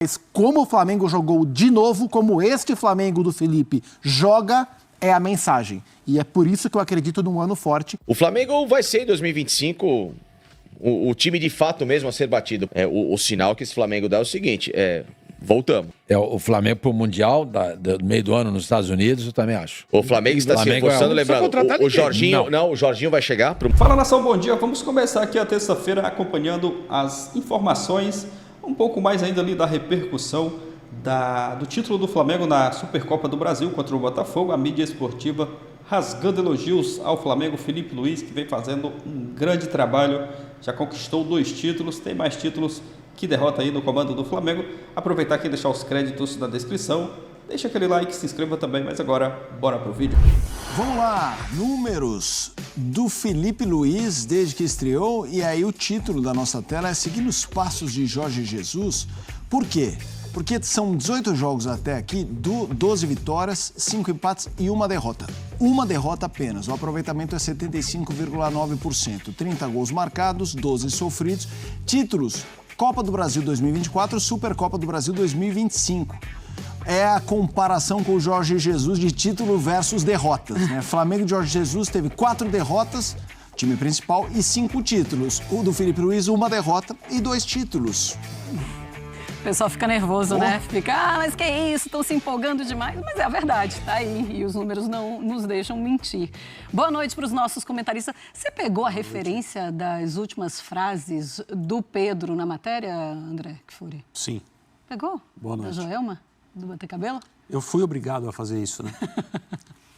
Mas como o Flamengo jogou de novo, como este Flamengo do Felipe joga, é a mensagem. E é por isso que eu acredito num ano forte. O Flamengo vai ser em 2025 o time de fato mesmo a ser batido. O sinal que esse Flamengo dá é o seguinte, voltamos. O Flamengo pro Mundial do meio do ano nos Estados Unidos, eu também acho. O Flamengo está se reforçando, lembrando, o Jorginho, o Jorginho vai chegar pro... Fala, nação, bom dia. Vamos começar aqui a terça-feira acompanhando as informações, um pouco mais ainda ali da repercussão do título do Flamengo na Supercopa do Brasil contra o Botafogo. A mídia esportiva rasgando elogios ao Flamengo. Felipe Luiz, que vem fazendo um grande trabalho, já conquistou 2 títulos, tem mais títulos que derrota aí no comando do Flamengo. Aproveitar aqui e deixar os créditos na descrição. Deixa aquele like, se inscreva também, mas agora bora pro vídeo. Vamos lá, números do Felipe Luiz desde que estreou, e aí o título da nossa tela é Seguindo os Passos de Jorge Jesus. Por quê? Porque são 18 jogos até aqui, 12 vitórias, 5 empates e 1 derrota. Uma derrota apenas, o aproveitamento é 75,9%, 30 gols marcados, 12 sofridos, títulos Copa do Brasil 2024, Supercopa do Brasil 2025. É a comparação com o Jorge Jesus de título versus derrotas, né? Flamengo de Jorge Jesus teve 4 derrotas, time principal, e 5 títulos. O do Felipe Luiz, 1 derrota e 2 títulos. O pessoal fica nervoso, né? Fica, mas que isso, estão se empolgando demais. Mas é a verdade, tá aí. E os números não nos deixam mentir. Boa noite para os nossos comentaristas. Você pegou a referência das últimas frases do Pedro na matéria, André Kfouri? Sim. Pegou? Boa noite. Da Joelma? Do Bater Cabelo? Eu fui obrigado a fazer isso, né?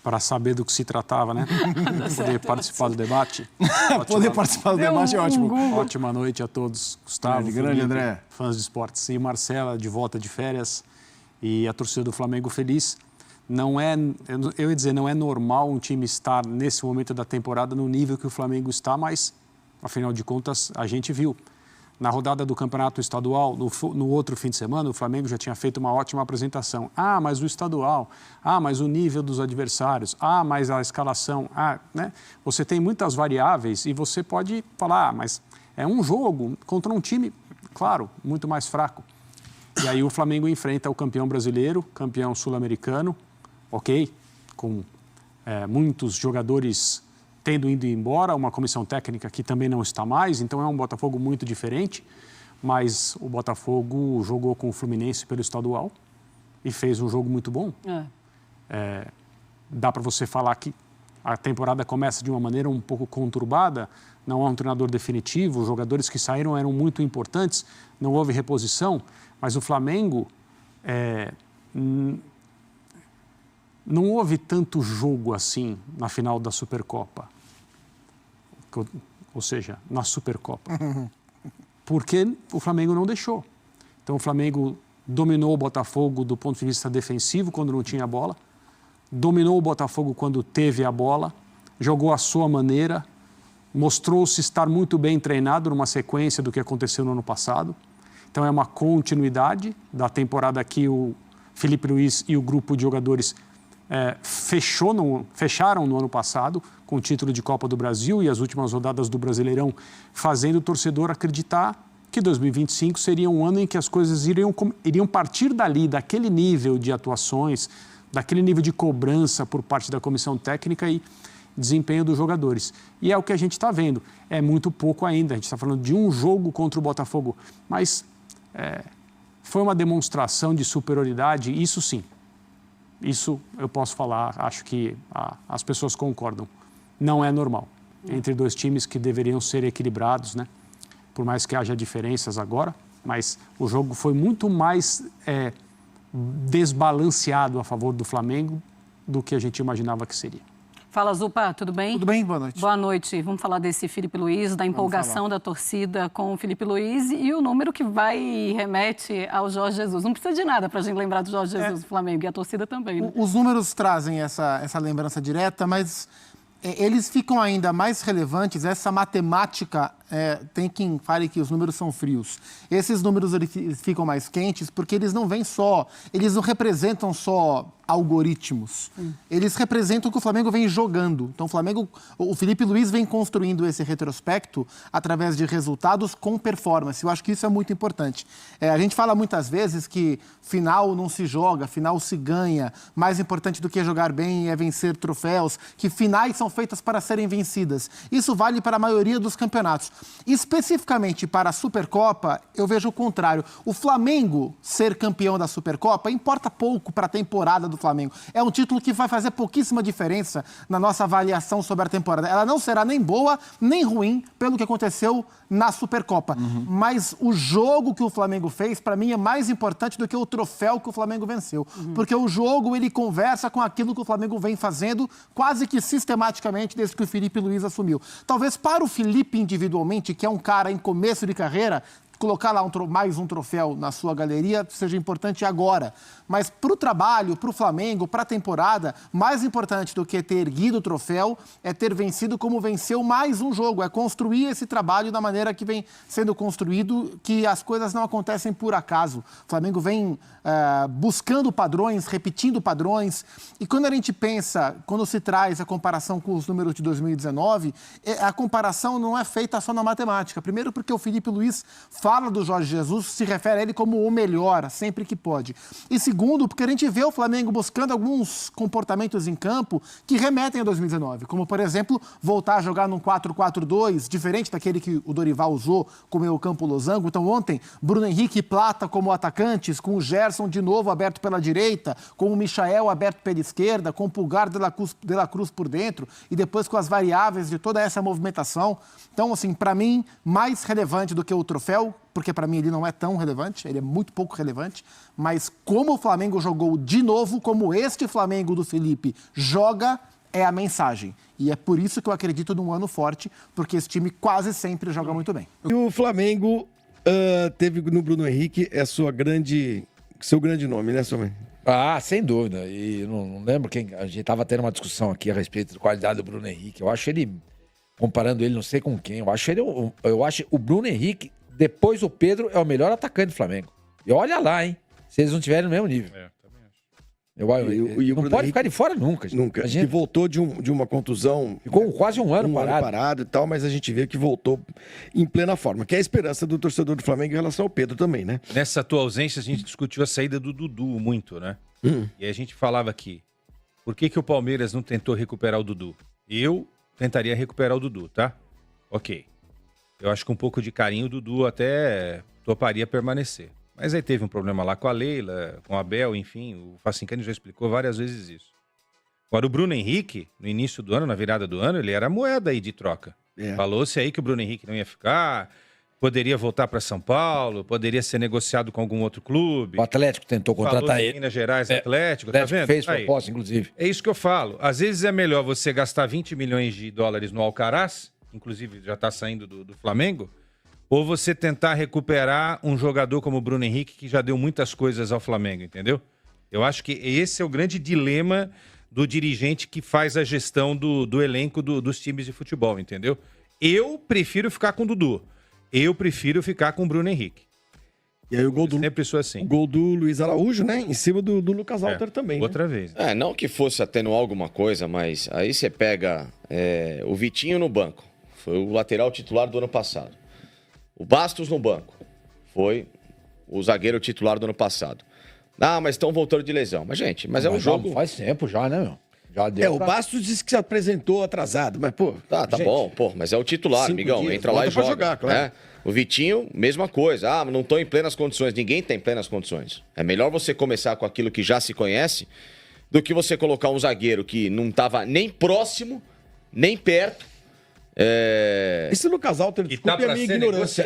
Para saber do que se tratava, né? Poder participar do debate. Poder participar do debate é ótimo. Ótima noite a todos. Gustavo, grande André. Fãs de esportes. E Marcela, de volta de férias. E a torcida do Flamengo feliz. Não é normal um time estar, nesse momento da temporada, no nível que o Flamengo está, mas, afinal de contas, a gente viu. Na rodada do Campeonato Estadual, no outro fim de semana, o Flamengo já tinha feito uma ótima apresentação. Ah, mas o estadual. Ah, mas o nível dos adversários. Ah, mas a escalação. Ah, né? Você tem muitas variáveis e você pode falar, mas é um jogo contra um time, claro, muito mais fraco. E aí o Flamengo enfrenta o campeão brasileiro, campeão sul-americano, ok, com muitos jogadores tendo ido embora, uma comissão técnica que também não está mais, então é um Botafogo muito diferente, mas o Botafogo jogou com o Fluminense pelo estadual e fez um jogo muito bom. Dá para você falar que a temporada começa de uma maneira um pouco conturbada, não há um treinador definitivo, os jogadores que saíram eram muito importantes, não houve reposição, mas o Flamengo não houve tanto jogo assim na final da Supercopa, ou seja, na Supercopa, porque o Flamengo não deixou. Então o Flamengo dominou o Botafogo do ponto de vista defensivo quando não tinha bola, dominou o Botafogo quando teve a bola, jogou à sua maneira, mostrou-se estar muito bem treinado numa sequência do que aconteceu no ano passado. Então é uma continuidade da temporada que o Felipe Luiz e o grupo de jogadores fecharam no ano passado com o título de Copa do Brasil e as últimas rodadas do Brasileirão, fazendo o torcedor acreditar que 2025 seria um ano em que as coisas iriam partir dali, daquele nível de atuações, daquele nível de cobrança por parte da comissão técnica e desempenho dos jogadores. E é o que a gente está vendo. É muito pouco ainda, a gente está falando de um jogo contra o Botafogo, mas foi uma demonstração de superioridade, isso sim. Isso eu posso falar, acho que as pessoas concordam. Não é normal. Entre 2 times que deveriam ser equilibrados, né? Por mais que haja diferenças agora, mas o jogo foi muito mais desbalanceado a favor do Flamengo do que a gente imaginava que seria. Fala, Zupa, tudo bem? Tudo bem, boa noite. Boa noite. Vamos falar desse Felipe Luiz, da empolgação da torcida com o Felipe Luiz e o número que remete ao Jorge Jesus. Não precisa de nada para a gente lembrar do Jorge Jesus do Flamengo e a torcida também, né? Os números trazem essa lembrança direta, mas eles ficam ainda mais relevantes, essa matemática tem quem fale que os números são frios. Esses números eles ficam mais quentes porque eles não representam só algoritmos. Eles representam o que o Flamengo vem jogando. Então, o Felipe Luiz vem construindo esse retrospecto através de resultados com performance. Eu acho que isso é muito importante. A gente fala muitas vezes que final não se joga, final se ganha. Mais importante do que jogar bem é vencer troféus, que finais são feitas para serem vencidas. Isso vale para a maioria dos campeonatos. Especificamente para a Supercopa, eu vejo o contrário. O Flamengo ser campeão da Supercopa importa pouco para a temporada do Flamengo. É um título que vai fazer pouquíssima diferença na nossa avaliação sobre a temporada. Ela não será nem boa, nem ruim pelo que aconteceu na Supercopa. Mas o jogo que o Flamengo fez, para mim, é mais importante do que o troféu que o Flamengo venceu. Porque o jogo, ele conversa com aquilo que o Flamengo vem fazendo quase que sistematicamente desde que o Felipe Luiz assumiu. Talvez para o Felipe individualmente, que é um cara em começo de carreira, colocar lá mais um troféu na sua galeria seja importante agora. Mas para o trabalho, para o Flamengo, para a temporada, mais importante do que ter erguido o troféu é ter vencido como venceu mais um jogo. É construir esse trabalho da maneira que vem sendo construído, que as coisas não acontecem por acaso. O Flamengo vem buscando padrões, repetindo padrões. E quando a gente pensa, quando se traz a comparação com os números de 2019, a comparação não é feita só na matemática. Primeiro porque o Felipe Luiz fala do Jorge Jesus, se refere a ele como o melhor, sempre que pode. E segundo, porque a gente vê o Flamengo buscando alguns comportamentos em campo que remetem a 2019, como, por exemplo, voltar a jogar num 4-4-2, diferente daquele que o Dorival usou com o meio-campo losango. Então, ontem, Bruno Henrique e Plata como atacantes, com o Gerson de novo aberto pela direita, com o Michael aberto pela esquerda, com o Pulgar de la Cruz por dentro, e depois com as variáveis de toda essa movimentação. Então, assim, para mim, mais relevante do que o troféu, porque para mim ele não é tão relevante, ele é muito pouco relevante, mas como o Flamengo jogou de novo, como este Flamengo do Felipe joga, é a mensagem. E é por isso que eu acredito num ano forte, porque esse time quase sempre joga muito bem. E o Flamengo teve no Bruno Henrique seu grande nome, né, Sommer? Ah, sem dúvida. E não lembro quem... A gente estava tendo uma discussão aqui a respeito da qualidade do Bruno Henrique. Eu acho ele, comparando ele não sei com quem, eu acho o Bruno Henrique, depois do Pedro, é o melhor atacante do Flamengo. E olha lá, hein? Se eles não estiverem no mesmo nível. Também acho. Não pode ficar de fora nunca. Nunca. Que voltou de uma contusão. Ficou quase um ano parado e tal, mas a gente vê que voltou em plena forma. Que é a esperança do torcedor do Flamengo em relação ao Pedro também, né? Nessa tua ausência, a gente discutiu a saída do Dudu muito, né? E a gente falava aqui, por que o Palmeiras não tentou recuperar o Dudu? Eu tentaria recuperar o Dudu, tá? Ok. Eu acho que um pouco de carinho o Dudu até toparia permanecer. Mas aí teve um problema lá com a Leila, com a Abel, enfim, o Facincani já explicou várias vezes isso. Agora, o Bruno Henrique, no início do ano, na virada do ano, ele era moeda aí de troca. Falou-se aí que o Bruno Henrique não ia ficar, poderia voltar para São Paulo, poderia ser negociado com algum outro clube. O Atlético tentou contratar ele. Minas Gerais, Atlético, tá vendo? Fez proposta, inclusive. É isso que eu falo. Às vezes é melhor você gastar 20 milhões de dólares no Alcaraz, inclusive já está saindo do Flamengo, ou você tentar recuperar um jogador como o Bruno Henrique, que já deu muitas coisas ao Flamengo, entendeu? Eu acho que esse é o grande dilema do dirigente que faz a gestão do elenco dos times de futebol, entendeu? Eu prefiro ficar com o Dudu. Eu prefiro ficar com o Bruno Henrique. E aí o gol sempre sou assim. O gol do Luiz Araújo, né? Em cima do Lucas Alter também. Outra né? vez. Não que fosse atenuar alguma coisa, mas aí você pega o Vitinho no banco. Foi o lateral titular do ano passado. O Bastos no banco. Foi o zagueiro titular do ano passado. Mas estão voltando de lesão. Mas, gente, é um jogo... Faz tempo já, né, meu? Já deu o Bastos disse que se apresentou atrasado, mas, pô... Tá gente, bom, mas é o titular, amigão. Dias, entra lá e joga. Jogar, claro. Né? O Vitinho, mesma coisa. Não estão em plenas condições. Ninguém tem plenas condições. É melhor você começar com aquilo que já se conhece do que você colocar um zagueiro que não estava nem próximo, nem perto. Esse Lucas Alter, desculpe a minha ignorância.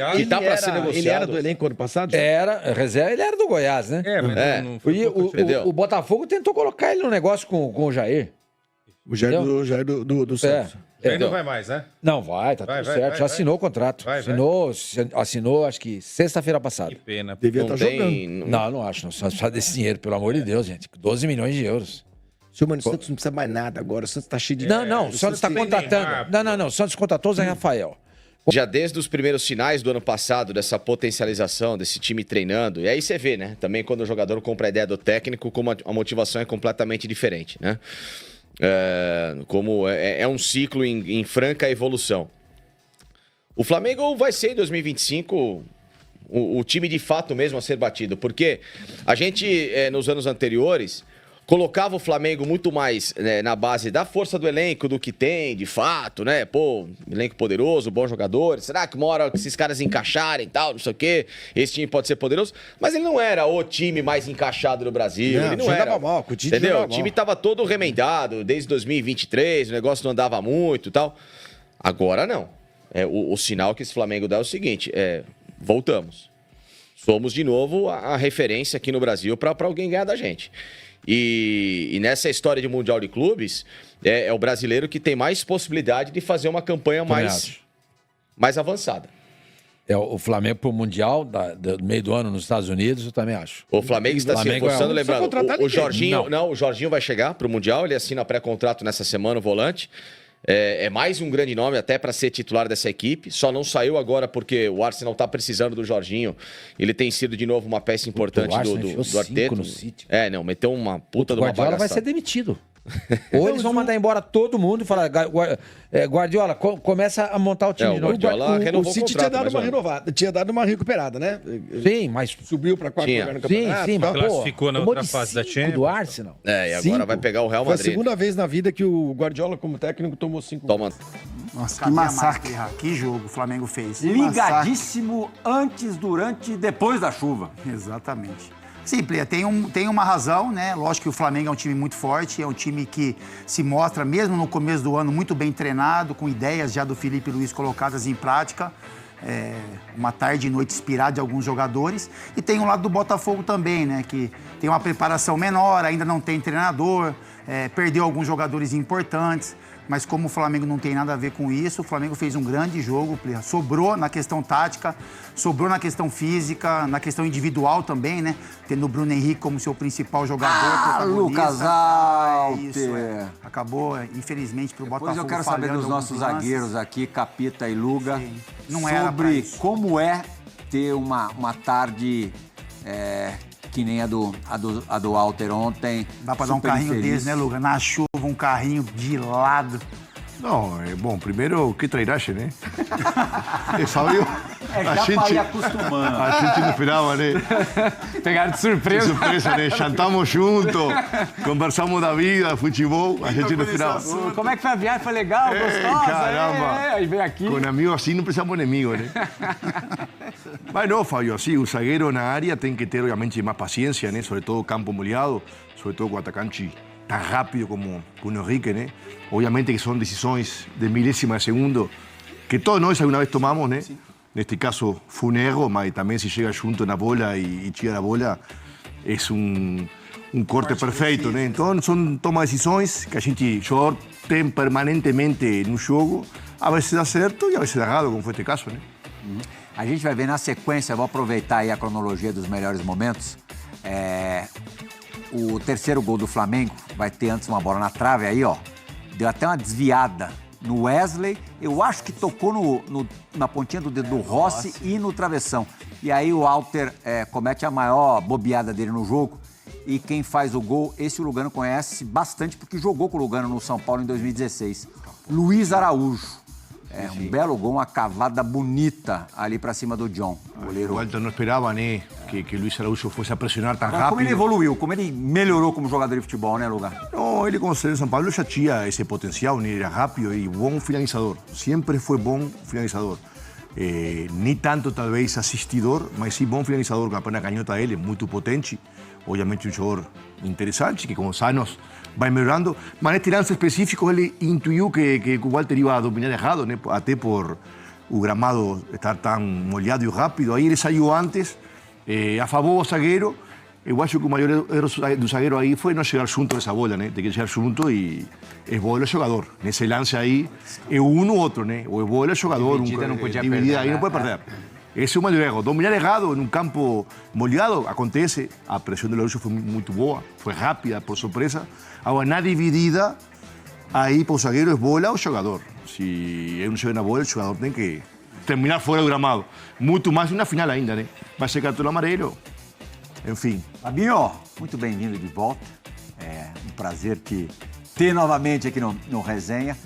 Ele era do elenco ano passado? Era, reserva, ele era do Goiás, né? Mas não foi o Botafogo tentou colocar ele no negócio com o Jair. O Jair do Santos. Ele não vai mais, né? Não vai, tá tudo certo. Já assinou o contrato. Assinou, acho que sexta-feira passada. Que pena. Devia estar jogando. Não acho. Não precisa desse dinheiro, pelo amor de Deus, gente. 12 milhões de euros. Mano, o Santos não precisa mais nada agora. O Santos tá cheio de... Não, o Santos tá contratando. Não. O Santos contratou o Zé Rafael. Já desde os primeiros sinais do ano passado, dessa potencialização, desse time treinando, e aí você vê, né? Também quando o jogador compra a ideia do técnico, como a motivação é completamente diferente, né? Como é um ciclo em franca evolução. O Flamengo vai ser em 2025 o time de fato mesmo a ser batido, porque a gente, nos anos anteriores, colocava o Flamengo muito mais na base da força do elenco, do que tem, de fato, né? Pô, elenco poderoso, bons jogadores. Será que uma hora que esses caras encaixarem e tal, não sei o quê, esse time pode ser poderoso? Mas ele não era o time mais encaixado do Brasil. Ele não era. Mal, entendeu? O time tava todo remendado desde 2023, o negócio não andava muito e tal. Agora não. O sinal que esse Flamengo dá é o seguinte, voltamos. Somos de novo a referência aqui no Brasil para alguém ganhar da gente. E nessa história de Mundial de Clubes, é o brasileiro que tem mais possibilidade de fazer uma campanha mais avançada. O Flamengo pro Mundial, do meio do ano nos Estados Unidos, eu também acho. O Flamengo está se reforçando, lembrando, o Jorginho, o Jorginho vai chegar pro Mundial, ele assina pré-contrato nessa semana, o volante. É mais um grande nome até para ser titular dessa equipe. Só não saiu agora porque o Arsenal está precisando do Jorginho. Ele tem sido de novo uma peça importante do Arteta. Meteu uma puta de uma bagaçada. Guardiola vai ser demitido. Ou eles vão mandar embora todo mundo e falar, Guardiola, começa a montar o time de novo. O City tinha dado uma recuperada, né? Sim, mas subiu para quarto lugar no campeonato. Sim, mas classificou na outra fase da Champions. Do Arsenal. E agora vai pegar o Real Madrid. Foi a segunda vez na vida que o Guardiola, como técnico, tomou 5 gols. Nossa, que massacre. Que jogo o Flamengo fez. Ligadíssimo antes, durante e depois da chuva. Exatamente. Sim, tem uma razão, né? Lógico que o Flamengo é um time muito forte, é um time que se mostra, mesmo no começo do ano, muito bem treinado, com ideias já do Felipe Luiz colocadas em prática. Uma tarde e noite inspirada de alguns jogadores. E tem o lado do Botafogo também, né? Que tem uma preparação menor, ainda não tem treinador, perdeu alguns jogadores importantes. Mas como o Flamengo não tem nada a ver com isso, o Flamengo fez um grande jogo, sobrou na questão tática, sobrou na questão física, na questão individual também, né? Tendo o Bruno Henrique como seu principal jogador, Lucas Alter. Acabou, infelizmente, para o Botafogo. Depois eu quero saber dos nossos zagueiros aqui, Capita e Luga, sobre como é ter uma tarde... que nem a do Alter ontem. Dá pra dar um carrinho desse, né, Luga? Na chuva, um carrinho de lado. Não, bom, primeiro, que trairagem, né? Fábio, já ir acostumando. A gente não esperava, né? Pegaram de surpresa. De surpresa, né? Jantamos juntos, conversamos da vida, futebol, a gente não esperava. Como é que foi a viagem? Foi legal, gostosa? Caramba. Aí veio aqui. Com amigos assim não precisamos inimigos, né? Mas não, Fábio, assim, o zagueiro na área tem que ter, obviamente, mais paciência, né? Sobre todo campo molhado, sobre todo com o atacante tan rápido como o Henrique, né? Obviamente que são decisões de milésima de segundo que todos nós alguma vez tomamos, né? Sim. Neste caso foi um erro, mas também se chega junto na bola e tira a bola, é um corte perfeito, né? Então são tomas de decisões que a gente jogador tem permanentemente no jogo, a vezes dá certo e a vezes dá errado, como foi este caso, né? A gente vai ver na sequência, vou aproveitar aí a cronologia dos melhores momentos. O terceiro gol do Flamengo vai ter antes uma bola na trave aí, ó. Deu até uma desviada no Wesley. Eu acho que tocou na pontinha do dedo do Rossi e no travessão. E aí o Alter comete a maior bobeada dele no jogo. E quem faz o gol, esse o Lugano conhece bastante, porque jogou com o Lugano no São Paulo em 2016. Luiz Araújo. Um belo gol, uma cavada bonita ali pra cima do John. O Walter não esperava, né, que Luiz Araújo fosse a pressionar tão rápido. Como ele evoluiu, como ele melhorou como jogador de futebol, né, Lugar? Não, ele, como saiu de São Paulo, já tinha esse potencial, né? Era rápido e bom finalizador. Sempre foi bom finalizador. Nem tanto, talvez, assistidor, mas sim bom finalizador, com a perna canhota dele, muito potente. Obviamente, um jogador interessante, que com os anos vai melhorando. Mas neste lance específico, ele intuiu que o Walter ia dominar errado, né? Até por o gramado estar tão molhado e rápido. Aí ele saiu antes, afabou o zagueiro. Eu acho que o maior erro do zagueiro aí foi não chegar junto a essa bola, né? Tem que chegar junto e é bola o jogador. Nesse lance aí, é um ou outro, né? Ou é bola o jogador, dividida não podia dividida perder, aí não pode perder. Esse é o maior erro. Dominar errado em um campo molhado acontece. A pressão do Araújo foi muito boa, foi rápida, por surpresa. Agora, na dividida, aí para o zagueiro é bola o jogador. Se eu não chego na bola, o jogador tem que terminar fora do gramado. Muito mais na final ainda, né? Vai ser cartão amarelo. Enfim. Fabinho, muito bem-vindo de volta. É um prazer te ter novamente aqui no Resenha.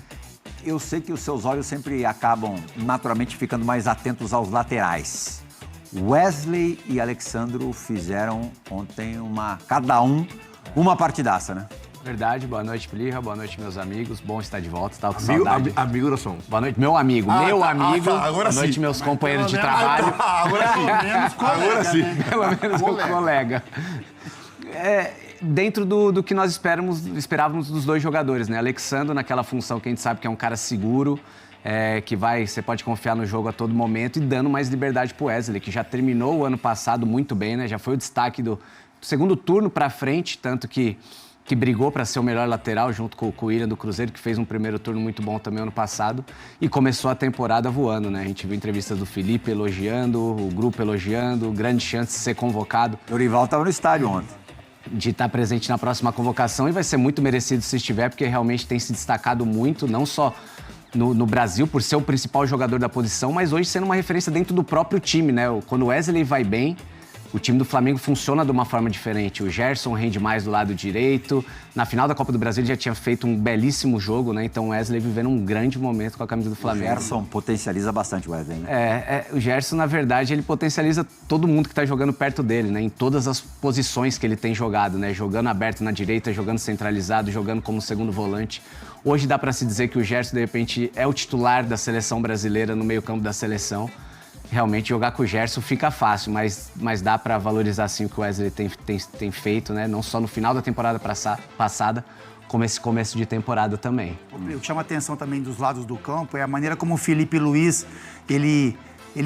Eu sei que os seus olhos sempre acabam naturalmente ficando mais atentos aos laterais. Wesley e Alexandro fizeram ontem cada um uma partidaça, né? Verdade, boa noite, Plirra, boa noite, meus amigos. Bom estar de volta, estava com saudade. Amigo da som. Boa noite, meu amigo. Amigo. Agora boa noite, sim. meus companheiros de trabalho. Agora sim. Pelo menos o colega. Dentro do que nós esperávamos dos dois jogadores, né? Alexandro, naquela função que a gente sabe que é um cara seguro, que você pode confiar no jogo a todo momento, e dando mais liberdade pro Wesley, que já terminou o ano passado muito bem, né? Já foi o destaque do segundo turno para frente, tanto que brigou para ser o melhor lateral junto com o William do Cruzeiro, que fez um primeiro turno muito bom também ano passado, e começou a temporada voando, né? A gente viu entrevistas do Felipe elogiando, o grupo elogiando, grande chance de ser convocado. O Dorival estava no estádio ontem. De estar presente na próxima convocação, e vai ser muito merecido se estiver, porque realmente tem se destacado muito, não só no Brasil, por ser o principal jogador da posição, mas hoje sendo uma referência dentro do próprio time, né? Quando o Wesley vai bem, o time do Flamengo funciona de uma forma diferente. O Gerson rende mais do lado direito. Na final da Copa do Brasil ele já tinha feito um belíssimo jogo, né? Então o Wesley vivendo um grande momento com a camisa do Flamengo. O Gerson potencializa bastante o Wesley, né? O Gerson, na verdade, ele potencializa todo mundo que está jogando perto dele, né? Em todas as posições que ele tem jogado, né? Jogando aberto na direita, jogando centralizado, jogando como segundo volante. Hoje dá para se dizer que o Gerson, de repente, é o titular da seleção brasileira no meio-campo da seleção. Realmente jogar com o Gerson fica fácil, mas dá para valorizar sim o que o Wesley tem feito, né? Não só no final da temporada passada, como esse começo de temporada também. O que chama a atenção também dos lados do campo é a maneira como o Felipe Luiz, ele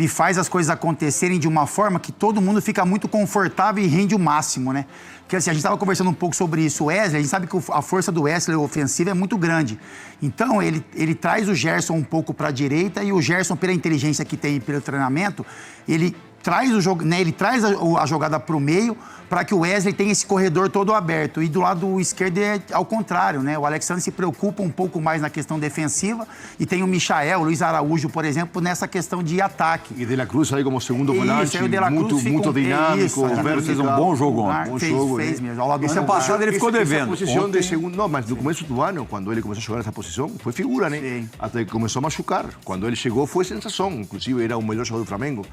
faz as coisas acontecerem de uma forma que todo mundo fica muito confortável e rende o máximo, né? Porque assim, a gente estava conversando um pouco sobre isso. O Wesley, a gente sabe que a força do Wesley ofensiva é muito grande. Então, ele traz o Gerson um pouco para a direita, e o Gerson, pela inteligência que tem e pelo treinamento, ele traz o jogo, né? Ele traz a jogada para o meio para que o Wesley tenha esse corredor todo aberto. E do lado esquerdo é ao contrário, né? O Alexandre se preocupa um pouco mais na questão defensiva, e tem o Michael, o Luiz Araújo, por exemplo, nessa questão de ataque. E De La Cruz aí como segundo volante, muito dinâmico. O Vero fez um bom jogo ontem. Fez mesmo. Ao lado esse ano passado ele ficou devendo. Posição de segundo, não, mas no começo do ano, quando ele começou a jogar nessa posição, foi figura, né? Sim. Até que começou a machucar. Quando ele chegou, foi sensação. Inclusive, era o melhor jogador do Flamengo.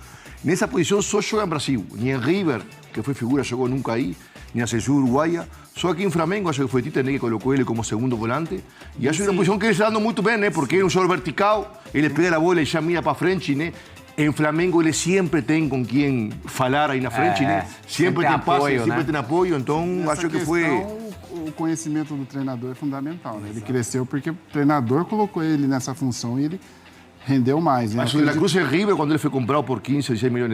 Nessa posição só joga em Brasil. Nem em River, que foi figura, jogou nunca aí. Nem a seleção uruguaia. Só aqui em Flamengo, acho que foi Tite, né, que colocou ele como segundo volante. E acho que é uma posição que ele está dando muito bem, né? Porque é um jogador vertical, ele pega a bola e já mira para frente, né? Em Flamengo ele sempre tem com quem falar aí na frente, né? Sempre tem passe, apoio, sempre né? tem apoio, então Nessa acho que questão, foi... O conhecimento do treinador é fundamental, né? Ele cresceu porque o treinador colocou ele nessa função e ele rendeu mais, né? Mas o De La Cruz em River, quando ele foi comprado por 15, 16 milhões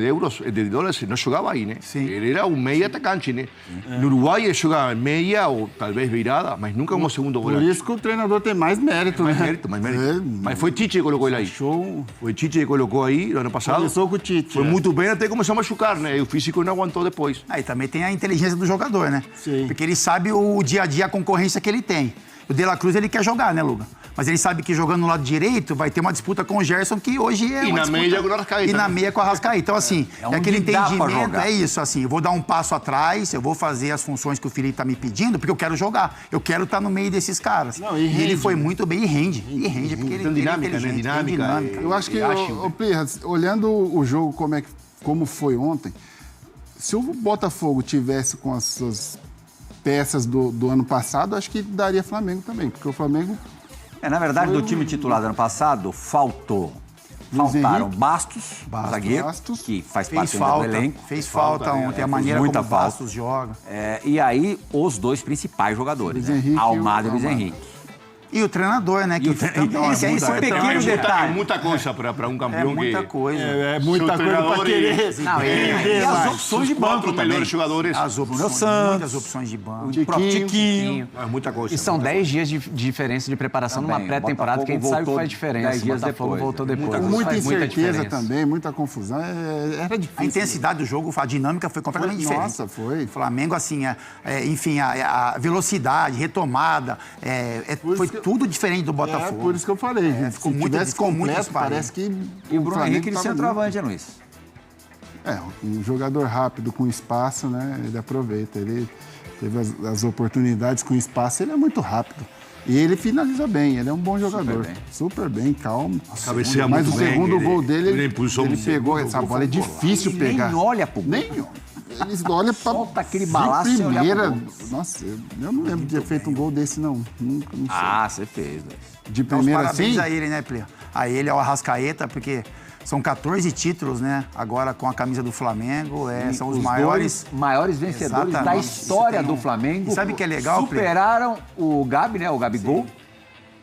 de dólares, não jogava aí, né? Sim. Ele era um meia atacante, né? No Uruguai ele jogava meia ou talvez virada, mas nunca como segundo volante. Por isso que o treinador tem mais mérito, Mais né? mérito, mais mérito. Mas foi Tite que colocou ele aí. Show. Foi Tite que colocou aí no ano passado. Começou com o Tite. Foi muito bem até começou a machucar, né? E o físico não aguentou depois. Aí também tem a inteligência do jogador, né? Sim. Porque ele sabe o dia a dia, a concorrência que ele tem. O De La Cruz, ele quer jogar, né, Luga? Mas ele sabe que jogando no lado direito vai ter uma disputa com o Gerson, que hoje é E uma na disputa... meia com o Arrascaeta. E na meia com o Arrascaeta. Então, assim, É um aquele que dá pra entendimento, jogar. é isso, assim, eu vou dar um passo atrás, eu vou fazer as funções que o Felipe tá me pedindo, porque eu quero jogar. Eu quero estar no meio desses caras. Não, e e ele rende, foi né? muito bem, e rende. E rende, porque ele Tem dinâmica, ele é né? inteligente, tem Dinâmica. Eu acho que, ô Plirra, olhando o jogo como foi ontem, se o Botafogo tivesse com as suas peças do ano passado, acho que daria Flamengo também, porque o Flamengo... Na verdade, do time titular do ano passado, faltaram Bastos, zagueiro, que faz parte do elenco. Fez falta ontem, a maneira como o Bastos joga. E aí, os dois principais jogadores, né? Almada e Luiz Henrique. E o treinador, né? Que Esse pequeno detalhe. É muita coisa para um campeão. É muita coisa. É muita coisa para querer. E as opções de banco também. Melhores jogadores. As opções, muitas opções de banco. O próprio Tiquinho. É muita coisa. E são 10 dias de diferença de preparação numa pré-temporada, que a gente sabe que faz diferença. 10 dias o Botafogo depois, voltou né? depois. Muita Faz incerteza diferença. também, muita confusão. Era difícil. A intensidade do jogo, a dinâmica foi completamente diferente. Nossa, foi. O Flamengo, assim, enfim, a velocidade, retomada, foi tudo diferente do Botafogo. Por isso que eu falei. Ficou Se muito, tivesse ficou muito completo, parece que E o Bruno Flamengo Henrique de tava centroavante, Luiz. um jogador rápido, com espaço, né? Ele aproveita. Ele teve as oportunidades com espaço, ele é muito rápido. E ele finaliza bem, ele é um bom jogador. Super bem, calmo. Cabeceia Mas muito o bem, segundo ele- gol dele, ele impulsou ele muito. pegou essa bola, é difícil Ele pegar. nem olha pro gol. Nem eles olham pra... Solta aquele balaço e olha primeira... pro gol. Nossa, eu não lembro de ter feito um gol desse, não. Nunca, não sei. Ah, você fez, Luiz. De Então, primeira, parabéns assim? a ele, né, Plê? A ele, ao Arrascaeta, porque são 14 títulos, né? Agora com a camisa do Flamengo, são os maiores... maiores vencedores da Exatamente. história Isso tem do Flamengo. E sabe o que é legal, Plê? Superaram o Gabi, né? O Gabigol,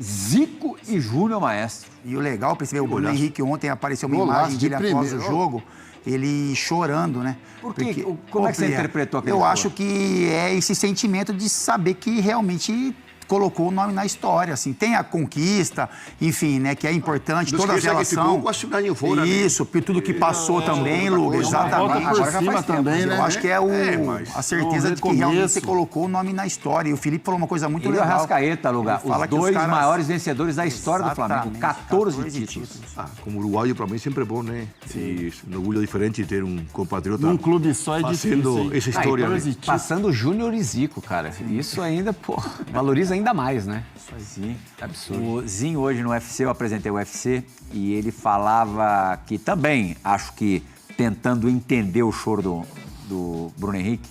Zico e Júnior Maestro. E o legal, percebeu, o Bruno Henrique ontem apareceu uma Golaço imagem de dele após o primeira. jogo, ele chorando, né? Por quê? Como é que você interpretou aquele Eu choro? acho que é esse sentimento de saber que realmente colocou o nome na história, assim. Tem a conquista, enfim, né? Que é importante, Não toda a esqueça que relação. ficou quase um ano fora, né? Isso, tudo que passou também, Luga, exatamente. Volta por cima também, né? Eu acho que é mas a certeza de que realmente você colocou o nome na história. E o Felipe falou uma coisa muito E o legal. Arrascaeta, Lugar, Ele fala os que os dois caras- maiores vencedores da história do Flamengo. Exatamente, 14 títulos. Como uruguaio, para mim, sempre é bom, né? E um orgulho diferente ter um compatriota Num clube só é fazendo difícil. essa história. né? Passando Júnior e Zico, cara. Isso ainda, pô, valoriza ainda mais, né? Sim. Absurdo. O Zinho hoje no UFC, eu apresentei o UFC, e ele falava que também, acho que tentando entender o choro do Bruno Henrique,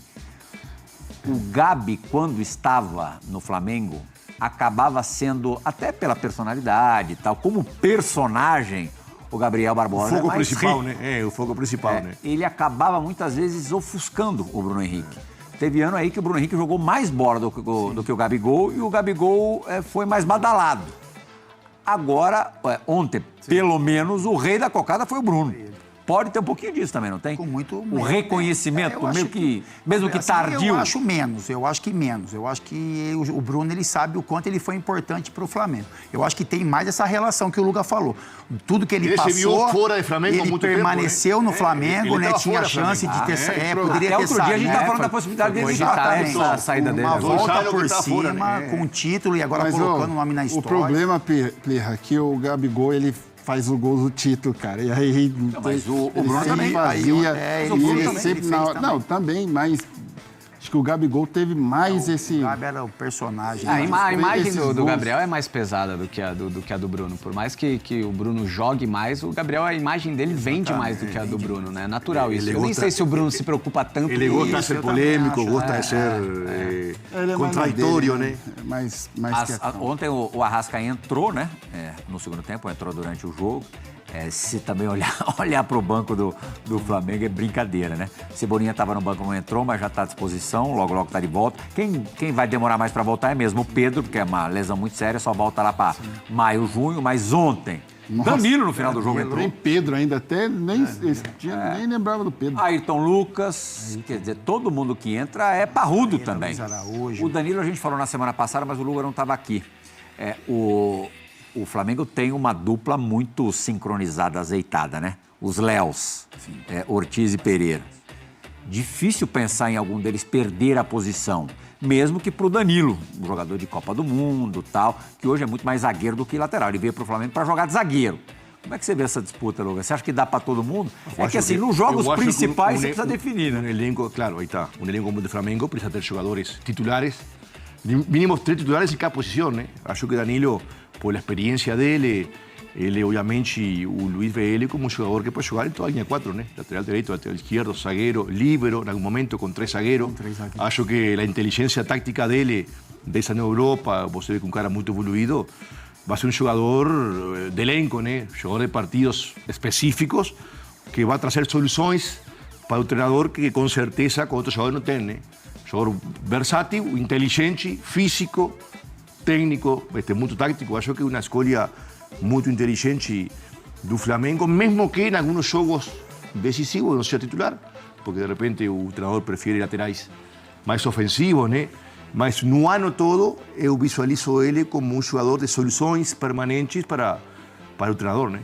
o Gabi, quando estava no Flamengo, acabava sendo, até pela personalidade e tal, como personagem, o Gabriel Barbosa O foco é mais principal, rico. né? O foco principal, né? Ele acabava muitas vezes ofuscando o Bruno Henrique. Teve ano aí que o Bruno Henrique jogou mais bola do que o Gabigol, e o Gabigol foi mais badalado. Agora, ontem, pelo menos, o rei da cocada foi o Bruno. Pode ter um pouquinho disso também, não tem? Com muito o reconhecimento, eu acho mesmo que assim, tardio. Eu acho menos. Eu acho que o Bruno, ele sabe o quanto ele foi importante para o Flamengo. Eu acho que tem mais essa relação que o Luga falou. Tudo que ele Ele se viu passou, fora de Flamengo há ele muito permaneceu tempo, no Flamengo, ele né? tava Tinha fora chance de ter poderia Até ter outro dia a gente tá saído. falando da possibilidade dele Exatamente. visitar essa saída dele. Uma agora. volta Gonçalo por que tá cima, fora, né? com título e agora Mas, colocando o nome na história. O problema, Plirra, é que o Gabigol, ele faz o gol do título, cara. E aí... mas o ele Bruno sempre também. fazia... Aí, e o Bruno ele também, sempre... ele fez Não, também, mas... Acho que o Gabigol teve mais esse... O Gabi era o personagem. A imagem esses do gols. Gabriel é mais pesada do que a do Bruno. Por mais que o Bruno jogue mais, o Gabriel, a imagem dele vende mais do que a do Bruno, né? É natural isso. Eu nem sei se o Bruno se preocupa tanto Ele com gosta de isso. ser eu também polêmico, acho, gosta de ser Ele é mais contraditório, dele, né? Mais quietão. Ontem o Arrasca entrou, né? No segundo tempo, entrou durante o jogo. Se também olhar para o banco do Flamengo é brincadeira, né? Cebolinha estava no banco, não entrou, mas já está à disposição, logo está de volta. Quem vai demorar mais para voltar é mesmo o Pedro, porque é uma lesão muito séria, só volta lá para maio, junho, mas ontem, Danilo no final do jogo entrou. Nem Pedro ainda, até nem lembrava do Pedro. Ayrton Lucas, quer dizer, todo mundo que entra é parrudo também. O Danilo a gente falou na semana passada, mas o Lula não estava aqui. O Flamengo tem uma dupla muito sincronizada, azeitada, né? Os Léos, Ortiz e Pereira. Difícil pensar em algum deles perder a posição, mesmo que pro Danilo, um jogador de Copa do Mundo, tal, que hoje é muito mais zagueiro do que lateral. Ele veio pro Flamengo para jogar de zagueiro. Como é que você vê essa disputa, Lucas? Você acha que dá para todo mundo? É que assim, nos jogos principais você precisa definir, né? Um elenco, claro, aí está. Um elenco como o do Flamengo precisa ter jogadores titulares, mínimo 3 titulares em cada posição, né? Acho que Danilo, por a experiência dele, ele obviamente, o Luiz vê ele como um jogador que pode jogar em toda a linha 4, né? Lateral direito, lateral esquerdo, zagueiro, líbero, em algum momento com 3 zagueiros. Acho que a inteligência tática dele, dessa na Europa, você vê com um cara muito evoluído, vai ser um jogador de elenco, né? Jogador de partidos específicos, que vai trazer soluções para o treinador que com certeza com outro jogador não tem, né? Jogador versátil, inteligente, físico, técnico, muito tático. Acho que é uma escolha muito inteligente do Flamengo, mesmo que em alguns jogos decisivos não seja titular, porque de repente o treinador prefere laterais mais ofensivos, né? Mas no ano todo eu visualizo ele como um jogador de soluções permanentes para o treinador, né?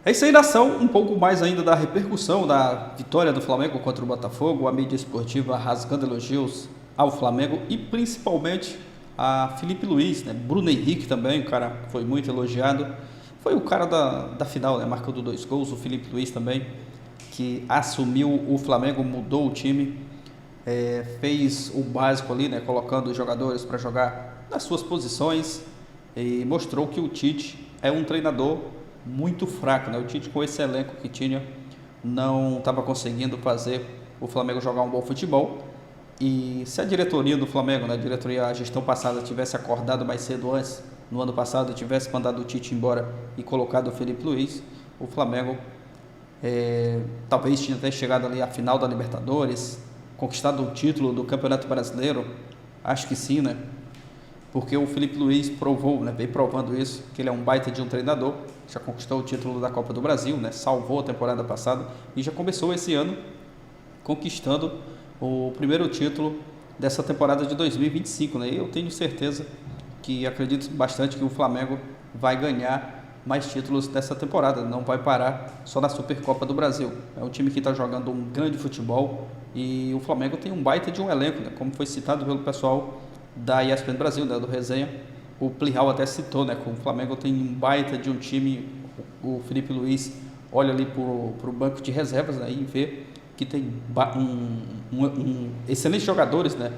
É isso aí, nação. Um pouco mais ainda da repercussão da vitória do Flamengo contra o Botafogo, a mídia esportiva rasgando elogios ao Flamengo e principalmente a Felipe Luiz, né? Bruno Henrique também, o cara foi muito elogiado. Foi o cara da final, né? Marcando 2 gols, o Felipe Luiz também, que assumiu o Flamengo, mudou o time, fez o básico ali, né? Colocando os jogadores para jogar nas suas posições e mostrou que o Tite é um treinador muito fraco, né? O Tite, com esse elenco que tinha, não estava conseguindo fazer o Flamengo jogar um bom futebol. E se a diretoria do Flamengo, né, a gestão passada, tivesse acordado mais cedo antes, no ano passado, tivesse mandado o Tite embora e colocado o Felipe Luiz, o Flamengo talvez tinha até chegado ali à final da Libertadores, conquistado o título do Campeonato Brasileiro. Acho que sim, né? Porque o Felipe Luiz provou, né, vem provando isso, que ele é um baita de um treinador, já conquistou o título da Copa do Brasil, né, salvou a temporada passada e já começou esse ano conquistando o primeiro título dessa temporada de 2025, né? E eu tenho certeza que acredito bastante que o Flamengo vai ganhar mais títulos dessa temporada, não vai parar só na Supercopa do Brasil. É um time que está jogando um grande futebol e o Flamengo tem um baita de um elenco, né? Como foi citado pelo pessoal da ESPN Brasil, né, do Resenha, o Plihal até citou, né, que o Flamengo tem um baita de um time. O Felipe Luiz olha ali para o banco de reservas, né, e vê que tem excelentes jogadores, né,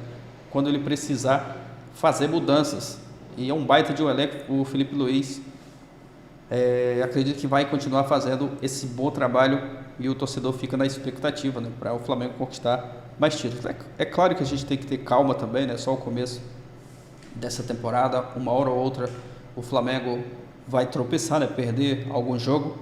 quando ele precisar fazer mudanças. E é um baita de um elenco. O Felipe Luiz, acredito que vai continuar fazendo esse bom trabalho e o torcedor fica na expectativa, né, para o Flamengo conquistar mais títulos. É claro que a gente tem que ter calma também, né, só o começo dessa temporada, uma hora ou outra o Flamengo vai tropeçar, né, perder algum jogo,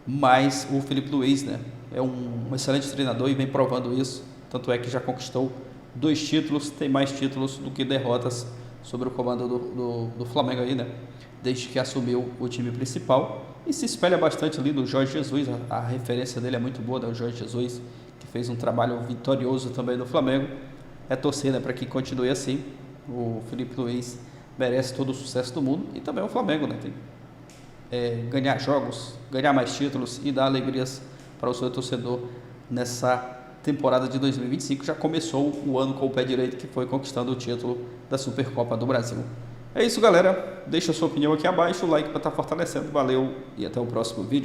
mas o Felipe Luiz, né, é um excelente treinador e vem provando isso, tanto é que já conquistou 2 títulos, tem mais títulos do que derrotas sobre o comando do Flamengo aí, né, desde que assumiu o time principal, e se espelha bastante ali no Jorge Jesus, a referência dele é muito boa, né, o Jorge Jesus, que fez um trabalho vitorioso também no Flamengo. É torcer, né, para que continue assim. O Felipe Luiz merece todo o sucesso do mundo e também o Flamengo, né, tem ganhar jogos, ganhar mais títulos e dar alegrias para o seu torcedor nessa temporada de 2025. Já começou o ano com o pé direito, que foi conquistando o título da Supercopa do Brasil. É isso, galera. Deixa a sua opinião aqui abaixo, o like para estar fortalecendo. Valeu e até o próximo vídeo.